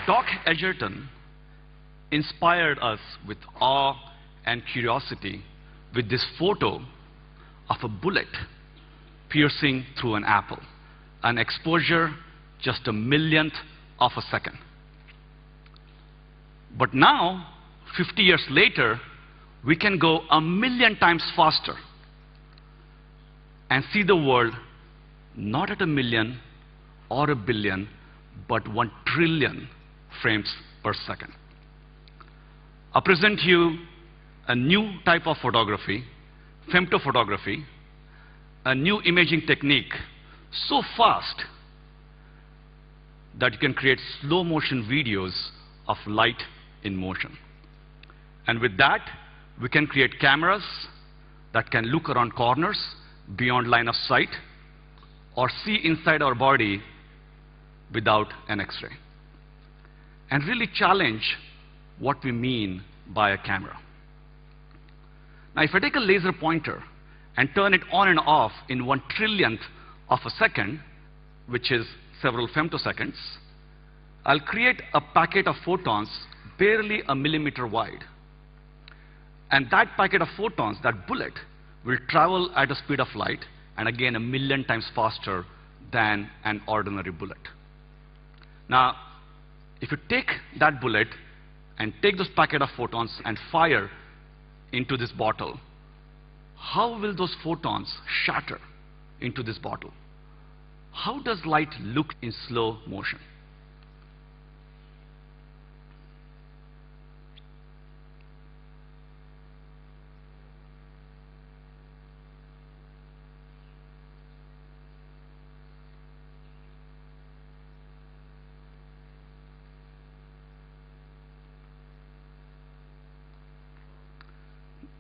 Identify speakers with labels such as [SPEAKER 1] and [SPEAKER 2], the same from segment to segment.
[SPEAKER 1] Doc Edgerton inspired us with awe and curiosity with this photo of a bullet piercing through an apple, an exposure just a millionth of a second. But now, 50 years later, we can go a million times faster and see the world not at a million or a billion, but 1 trillion frames per second. I present you a new type of photography, femtophotography, a new imaging technique so fast that you can create slow motion videos of light in motion. And with that, we can create cameras that can look around corners beyond line of sight or see inside our body without an X-ray, and really challenge what we mean by a camera. Now, if I take a laser pointer and turn it on and off in 1 trillionth of a second, which is several femtoseconds, I'll create a packet of photons barely a millimeter wide. And that packet of photons, that bullet, will travel at the speed of light, and again 1 million times faster than an ordinary bullet. Now, if you take that bullet and take this packet of photons and fire into this bottle, how will those photons shatter into this bottle? How does light look in slow motion?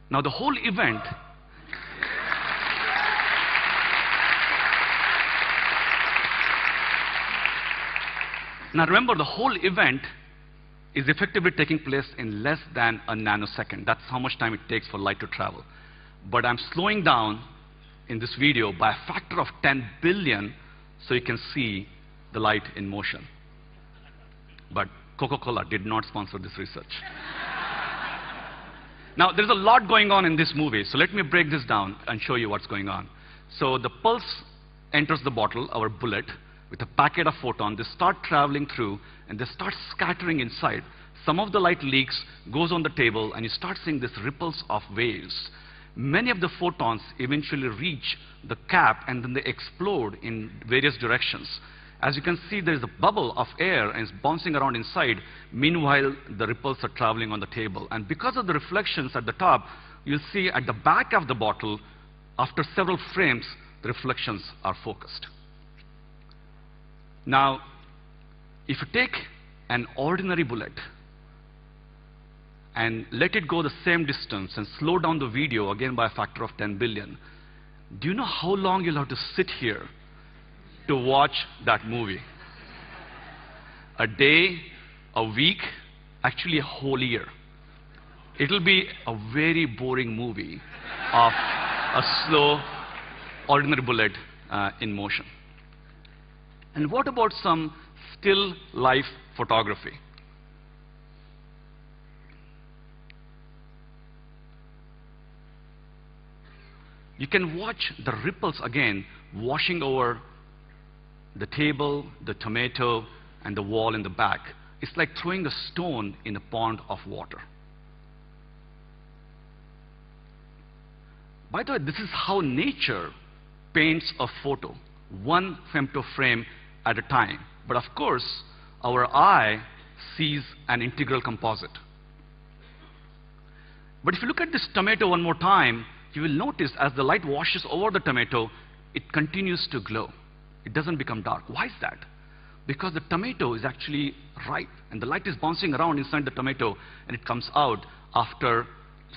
[SPEAKER 1] Now, the whole event now remember, the whole event is effectively taking place in less than a nanosecond. That's how much time it takes for light to travel. But I'm slowing down in this video by a factor of 10 billion so you can see the light in motion. But Coca-Cola did not sponsor this research. Now, there's a lot going on in this movie, so let me break this down and show you what's going on. So the pulse enters the bottle, our bullet, with a packet of photons. They start traveling through, and they start scattering inside. Some of the light leaks, goes on the table, and you start seeing these ripples of waves. Many of the photons eventually reach the cap, and then they explode in various directions. As you can see, there's a bubble of air and it's bouncing around inside. Meanwhile, the ripples are traveling on the table. And because of the reflections at the top, you'll see at the back of the bottle, after several frames, the reflections are focused. Now, if you take an ordinary bullet and let it go the same distance and slow down the video, again by a factor of 10 billion, do you know how long you'll have to sit here to watch that movie? A day, a week, actually a whole year. It'll be a very boring movie of a slow, ordinary bullet in motion. And what about some still life photography? You can watch the ripples again washing over the table, the tomato, and the wall in the back. It's like throwing a stone in a pond of water. By the way, this is how nature paints a photo, 1 femto frame at a time. But of course, our eye sees an integral composite. But if you look at this tomato one more time, you will notice as the light washes over the tomato, it continues to glow. It doesn't become dark. Why is that? Because the tomato is actually ripe, and the light is bouncing around inside the tomato, and it comes out after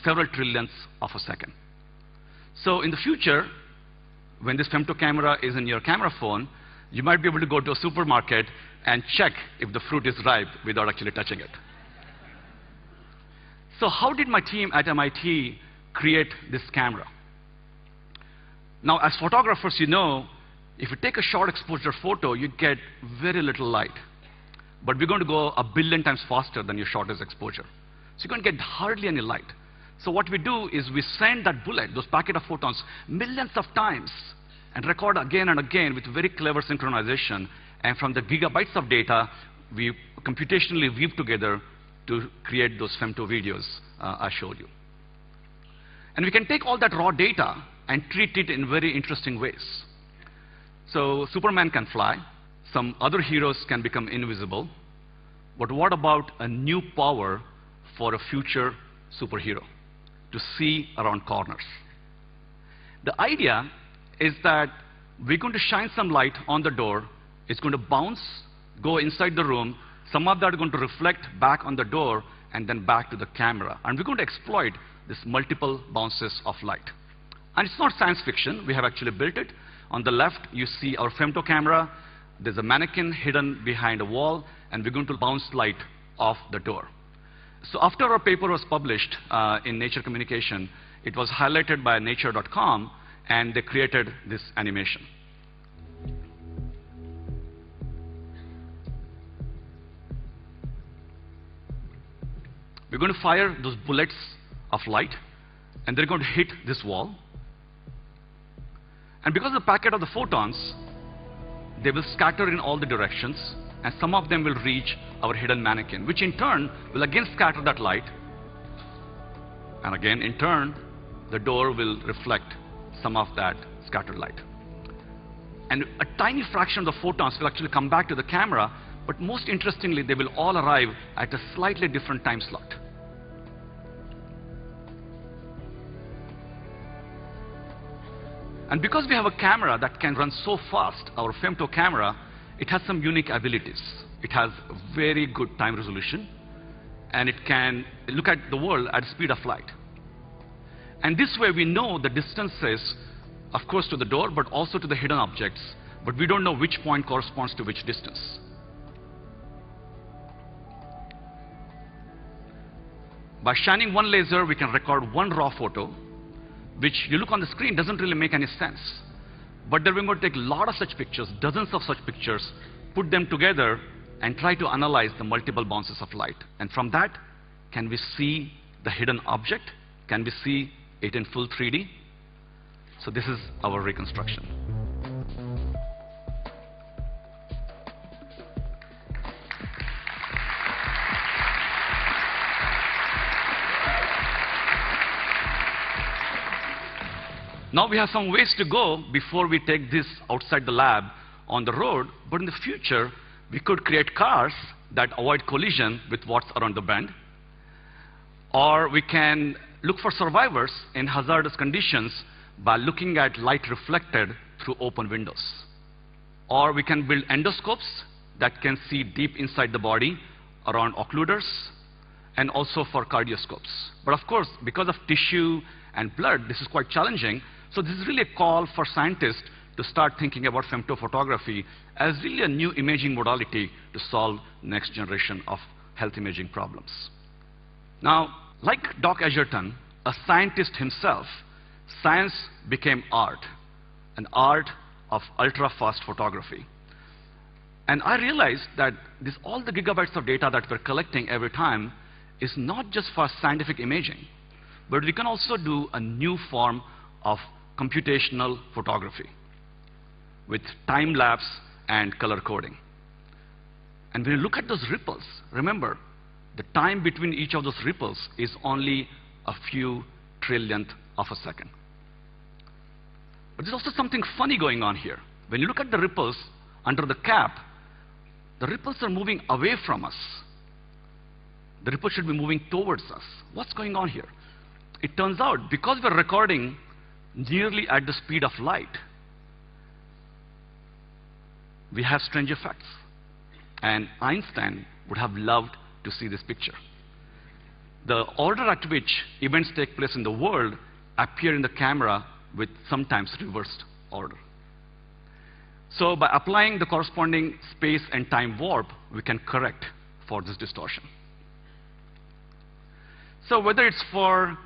[SPEAKER 1] several trillionths of a second. So in the future, when this femto camera is in your camera phone, you might be able to go to a supermarket and check if the fruit is ripe without actually touching it. So how did my team at MIT create this camera? Now, as photographers, you know, if you take a short exposure photo, you get very little light. but we're going to go 1 billion times faster than your shortest exposure. So you're going to get hardly any light. So what we do is we send that bullet, those packet of photons, millions of times and record again and again with very clever synchronization. And from the gigabytes of data, we computationally weave together to create those femto videos I showed you. And we can take all that raw data and treat it in very interesting ways. So Superman can fly. Some other heroes can become invisible. But what about a new power for a future superhero? To see around corners. The idea is that we're going to shine some light on the door. It's going to bounce, go inside the room. Some of that is going to reflect back on the door and then back to the camera. And we're going to exploit this multiple bounces of light. And it's not science fiction. We have actually built it. On the left, you see our femto camera. There's a mannequin hidden behind a wall, and we're going to bounce light off the door. So after our paper was published in Nature Communication, it was highlighted by nature.com, and they created this animation. We're going to fire those bullets of light, and they're going to hit this wall. And because of the packet of the photons, they will scatter in all the directions, and some of them will reach our hidden mannequin, which in turn will again scatter that light. And again, in turn, the door will reflect some of that scattered light. And a tiny fraction of the photons will actually come back to the camera, but most interestingly, they will all arrive at a slightly different time slot. And because we have a camera that can run so fast, our femto camera, it has some unique abilities. It has very good time resolution, and it can look at the world at the speed of light. And this way we know the distances, of course, to the door, but also to the hidden objects, but we don't know which point corresponds to which distance. By shining one laser, we can record one raw photo, which you look on the screen doesn't really make any sense. But then we're going to take a lot of such pictures, dozens of such pictures, put them together, and try to analyze the multiple bounces of light. And from that, can we see the hidden object? Can we see it in full 3D? So this is our reconstruction. Now we have some ways to go before we take this outside the lab on the road, but in the future, we could create cars that avoid collision with what's around the bend. Or we can look for survivors in hazardous conditions by looking at light reflected through open windows. Or we can build endoscopes that can see deep inside the body around occluders, and also for cardioscopes. But of course, because of tissue and blood, this is quite challenging. So this is really a call for scientists to start thinking about femtophotography as really a new imaging modality to solve next generation of health imaging problems. Now, like Doc Edgerton, a scientist himself, science became art, an art of ultra-fast photography. And I realized that all the gigabytes of data that we're collecting every time is not just for scientific imaging, but we can also do a new form of computational photography with time-lapse and color coding. And when you look at those ripples, remember, the time between each of those ripples is only a few trillionth of a second. But there's also something funny going on here. When you look at the ripples under the cap, the ripples are moving away from us. The ripple should be moving towards us. What's going on here? It turns out, because we're recording nearly at the speed of light, we have strange effects. And Einstein would have loved to see this picture. The order at which events take place in the world appear in the camera with sometimes reversed order. So by applying the corresponding space and time warp, we can correct for this distortion. So whether it's for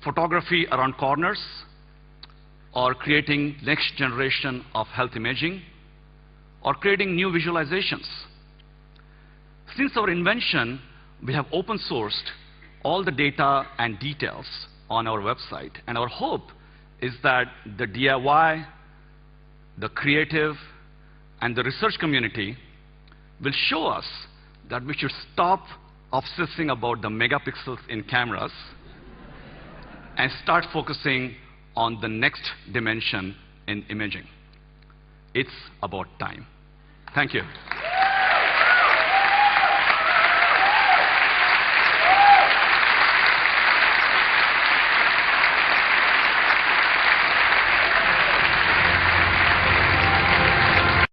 [SPEAKER 1] photography around corners, or creating next generation of health imaging, or creating new visualizations, since our invention, we have open sourced all the data and details on our website. And our hope is that the DIY, the creative, and the research community will show us that we should stop obsessing about the megapixels in cameras and start focusing on the next dimension in imaging. It's about time. Thank you.